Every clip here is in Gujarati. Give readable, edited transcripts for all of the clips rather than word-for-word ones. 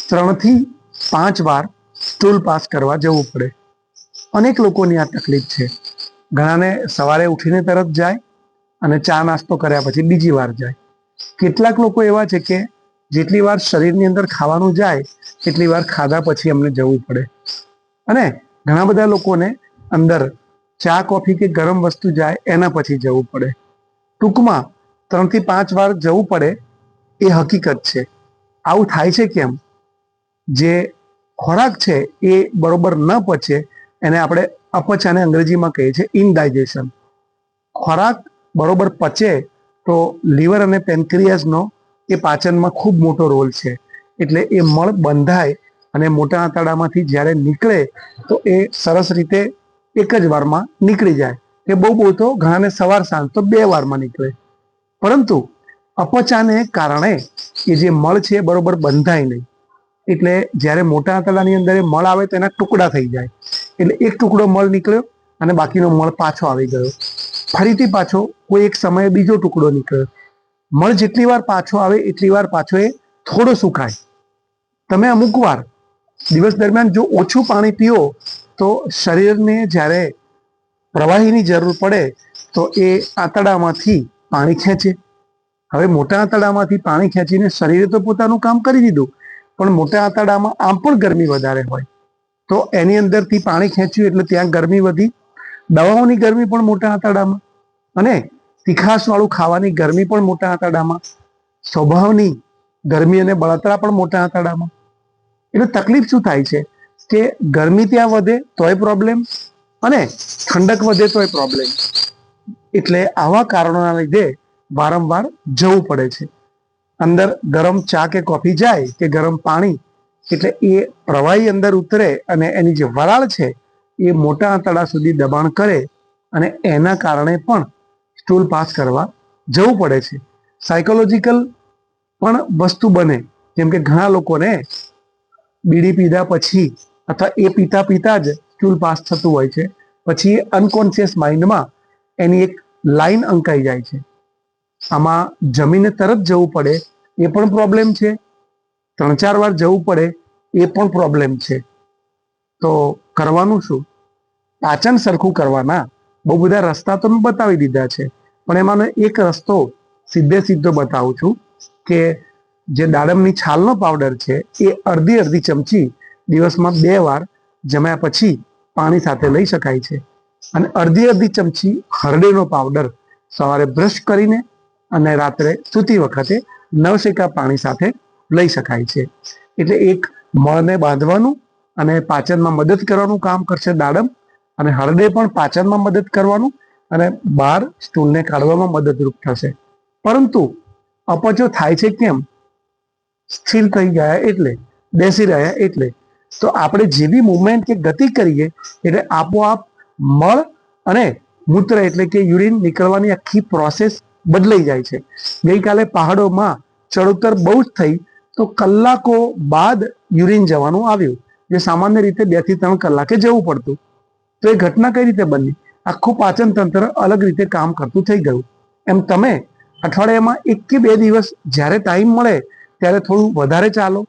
3 થી 5 વાર સ્ટૂલ પાસ કરવા જવું પડે. અનેક લોકોની આ તકલીફ છે. ઘણાને સવારે ઉઠીને તરત જાય અને ચા નાસ્તો કર્યા પછી બીજી વાર જાય. કેટલાક લોકો એવા છે કે જેટલી વાર શરીરની અંદર ખાવાનું જાય એટલી વાર ખાધા પછી અમને જવું પડે. અને ઘણા બધા લોકોને અંદર ચા કોફી કે ગરમ વસ્તુ જાય એના પછી જવું પડે. ટૂંકમાં 3 થી 5 વાર જવું પડે એ હકીકત છે. આવું થાય છે કેમ? જે ખોરાક છે એ બરોબર ન પચે એને આપણે અપચાને અંગ્રેજીમાં કહીએ છીએ ઇનડાઇજેશન. ખોરાક બરોબર પચે તો લીવર અને પેન્ક્રિયાસનો એ પાચનમાં ખૂબ મોટો રોલ છે. એટલે એ મળ બંધાય અને મોટા આંતરડામાંથી જ્યારે નીકળે તો એ સરસ રીતે એક જ વારમાં નીકળી જાય. એ બહુ તો ઘણાને સવાર સાંજ તો 2 વારમાં નીકળે. પરંતુ અપચાને કારણે એ જે મળ છે એ બરોબર બંધાય નહીં. એટલે જ્યારે મોટા આંતરડાની અંદર એ મળ આવે તો એના ટુકડા થઈ જાય. એટલે એક ટુકડો મળ નીકળ્યો અને બાકીનો મળ પાછો આવી ગયો. ફરીથી પાછો કોઈ એક સમયે બીજો ટુકડો નીકળ્યો. મળ જેટલી વાર પાછો આવે એટલી વાર પાછો એ થોડો સુકાય. તમે અમુક વાર દિવસ દરમિયાન જો ઓછું પાણી પીઓ તો શરીરને જ્યારે પ્રવાહીની જરૂર પડે તો એ આંતરડામાંથી પાણી ખેંચે. હવે મોટા આંતરડામાંથી પાણી ખેંચીને શરીરે તો પોતાનું કામ કરી દીધું, પણ મોટા આંતરડામાં આમ પણ ગરમી વધારે હોય તો એની અંદરથી પાણી ખેંચ્યું એટલે ત્યાં ગરમી વધી. દવાઓની ગરમી પણ મોટા આંતરડામાં, અને તીખાશવાળું ખાવાની ગરમી પણ મોટા આંતરડામાં, સ્વભાવની ગરમી અને બળતરા પણ મોટા આંતરડામાં. એટલે તકલીફ શું થાય છે કે ગરમી ત્યાં વધે તોય પ્રોબ્લેમ અને ઠંડક વધે તોય પ્રોબ્લેમ. એટલે આવા કારણોના લીધે વારંવાર જવું પડે છે. અંદર ગરમ ચા કે કોફી જાય કે ગરમ પાણી એટલે એ પ્રવાહી અંદર ઉતરે અને એની જે વરાળ છે એ મોટા આંતરડા સુધી દબાણ કરે અને એના કારણે પણ સ્ટૂલ પાસ કરવા જવું પડે છે. સાયકોલોજીકલ પણ વસ્તુ બને. જેમ કે ઘણા લોકોને બીડી પીધા પછી અથવા એ પીતા પીતા જ સ્ટૂલ પાસ થતું હોય છે. પછી એ અનકોન્શિયસ માઇન્ડમાં એની એક લાઈન અંકાઈ જાય છે. આમાં જમીને તરત જવું પડે એ પણ પ્રોબ્લેમ છે. 3-4 વાર જવું પડે એ પણ પ્રોબ્લેમ છે. તો કરવાનું શું? પાચન સરખું કરવાના બહુ બધા રસ્તા તો મેં બતાવી દીધા છે, પણ એમાંનો એક રસ્તો સીધો બતાવું છું કે જે દાડમની છાલનો પાવડર છે એ અડધી ચમચી દિવસમાં 2 વાર જમ્યા પછી પાણી સાથે લઈ શકાય છે. અને અડધી ચમચી હરડેનો પાવડર સવારે બ્રશ કરીને અને રાત્રે સૂતી વખતે નવશેકા પાણી સાથે લઈ શકાય છે. એટલે એક મળને બાંધવાનું અને પાચનમાં મદદ કરવાનું કામ કરશે દાડમ, અને હરડે પણ પાચનમાં મદદ કરવાનું અને બહાર સ્ટૂલને કાઢવામાં મદદરૂપ થશે. પરંતુ અપચો થાય છે કેમ? સ્થિર થઈ ગયા એટલે, બેસી રહ્યા એટલે. તો આપણે જે બી મુવમેન્ટ કે ગતિ કરીએ એટલે આપોઆપ મળ અને મૂત્ર એટલે કે યુરિન નીકળવાની આખી પ્રોસેસ બદલાઈ જાય છે. ગઈકાલે પહાડોમાં ચડઉતર બહુ જ થઈ તો કલાકો બાદ યુરિન જવાનું આવ્યું, જે સામાન્ય રીતે 2 થી 3 કલાકે જવું પડતું. તો એ ઘટના કઈ રીતે બની? આખું પાચન તંત્ર અલગ રીતે કામ કરતું થઈ ગયું. એમ તમે અઠવાડિયામાં 1 કે 2 દિવસ જ્યારે ટાઈમ મળે ત્યારે થોડું વધારે ચાલો,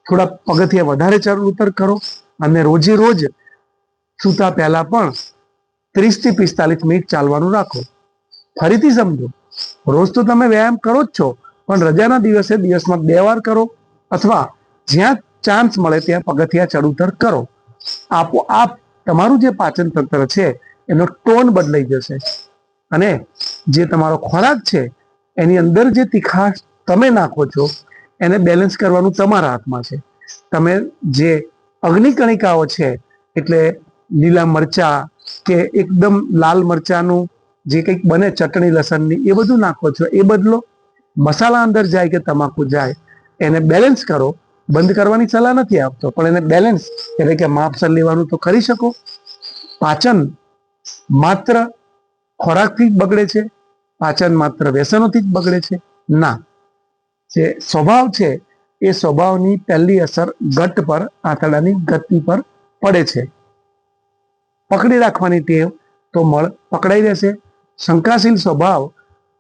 થોડા પગથિયા વધારે ચડ ઉતર કરો, અને રોજે રોજ સૂતા પહેલા પણ 30 થી 45 મિનિટ ચાલવાનું રાખો. ફરીથી સમજો, રોજ તો તમે વ્યાયામ કરો જ છો, પણ રજાના દિવસે દિવસમાં 2 વાર કરો, અથવા જ્યાં ચાન્સ મળે ત્યાં પગથિયા ચડ ઉતર કરો. આપોઆપ તમારું જે પાચન તંત્ર છે એનો ટોન બદલાઈ જશે. અને જે તમારો ખોરાક છે એની અંદર જે તીખાશ તમે નાખો છો એને બેલેન્સ કરવાનું તમારા હાથમાં છે. તમે જે અગ્નિકણિકાઓ છે એટલે લીલા મરચા કે એકદમ લાલ મરચાનું જે કંઈક બને ચટણી લસણની એ બધું નાખો છો એ બદલો. મસાલા અંદર જાય કે તમાકુ જાય એને બેલેન્સ કરો. બંધ કરવાની સલાહ નથી આપતો, પણ એને બેલેન્સ એટલે કે માપસર લેવાનું તો કરી શકો. પાચન માત્ર ખોરાકથી જ બગડે છે? પાચન માત્ર વ્યસનોથી જ બગડે છે? ના. જે સ્વભાવ છે એ સ્વભાવની પહેલી અસર ગટ પર, આંતરડાની ગતિ પર પડે છે. પકડી રાખવાની ટેવ તો મળ પકડાઈ રહેશે. શંકાશીલ સ્વભાવ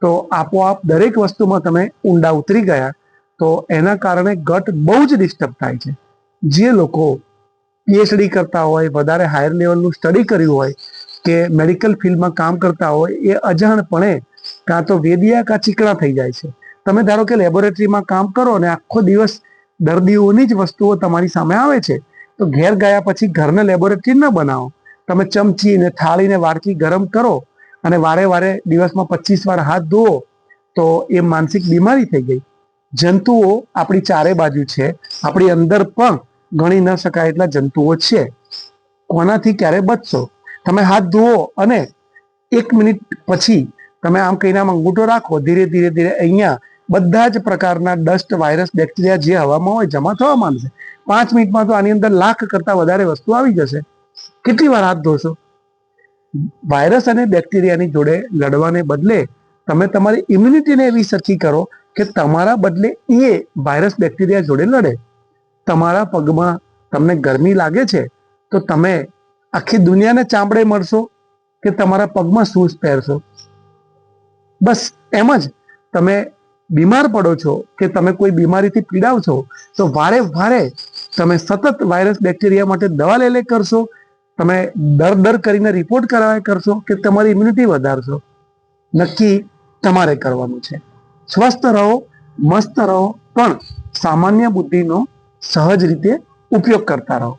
તો આપોઆપ દરેક વસ્તુમાં તમે ઊંડા ઉતરી ગયા તો તો એના કારણે ગટ બહુ જ ડિસ્ટર્બ થાય છે. જે લોકો પીએચડી કરતા હોય, વધારે હાયર લેવલનું સ્ટડી કર્યું હોય કે મેડિકલ ફિલ્ડમાં કામ કરતા હોય, એ અજાણપણે કાં તો વેદિયા કાં ચીકણા થઈ જાય છે. તમે ધારો કે લેબોરેટરીમાં કામ કરો અને આખો દિવસ દર્દીઓની જ વસ્તુઓ તમારી સામે આવે છે, તો ઘેર ગયા પછી ઘરને લેબોરેટરી ન બનાવો. તમે ચમચી ને થાળી ને વાડકી ગરમ કરો અને વારે વારે દિવસમાં 25 વાર હાથ ધોવો, તો એ માનસિક બીમારી થઈ ગઈ. જંતુઓ આપણી ચારે બાજુ છે, આપણી અંદર પણ ગણી ન શકાય એટલા જંતુઓ છે. કોનાથી ક્યારે બચશો? તમે હાથ ધોવો અને 1 મિનિટ પછી તમે આમ કહીને આમ અંગૂઠો રાખો, ધીરે ધીરે ધીરે અહીંયા બધા જ પ્રકારના ડસ્ટ, વાયરસ, બેક્ટેરિયા જે હવામાં હોય જમા થવા માંડશે. 5 મિનિટમાં તો આની અંદર લાખ કરતા વધારે વસ્તુ આવી જશે. કેટલી વાર હાથ ધોશો? વાયરસ અને બેક્ટેરિયાની જોડે લડવાને બદલે તમે તમારી ઇમ્યુનિટીને એવી સરખી કરો કે તમારા બદલે એ વાયરસ બેક્ટેરિયા જોડે લડે. તમારા પગમાં તમને ગરમી લાગે છે તો તમે આખી દુનિયાને ચામડે મળશો કે તમારા પગમાં શૂઝ પહેરશો? બસ એમ જ તમે બીમાર પડો છો કે તમે કોઈ બીમારીથી પીડાવ છો તો વારે વારે તમે સતત વાયરસ બેક્ટેરિયા માટે દવા લે કરશો, તમે દર કરીને રિપોર્ટ કરાવ્યા કરશો કે તમારી ઇમ્યુનિટી વધારશો? નક્કી તમારે કરવાનું છે. સ્વસ્થ રહો, મસ્ત રહો, પણ સામાન્ય બુદ્ધિનો સહજ રીતે ઉપયોગ કરતા રહો.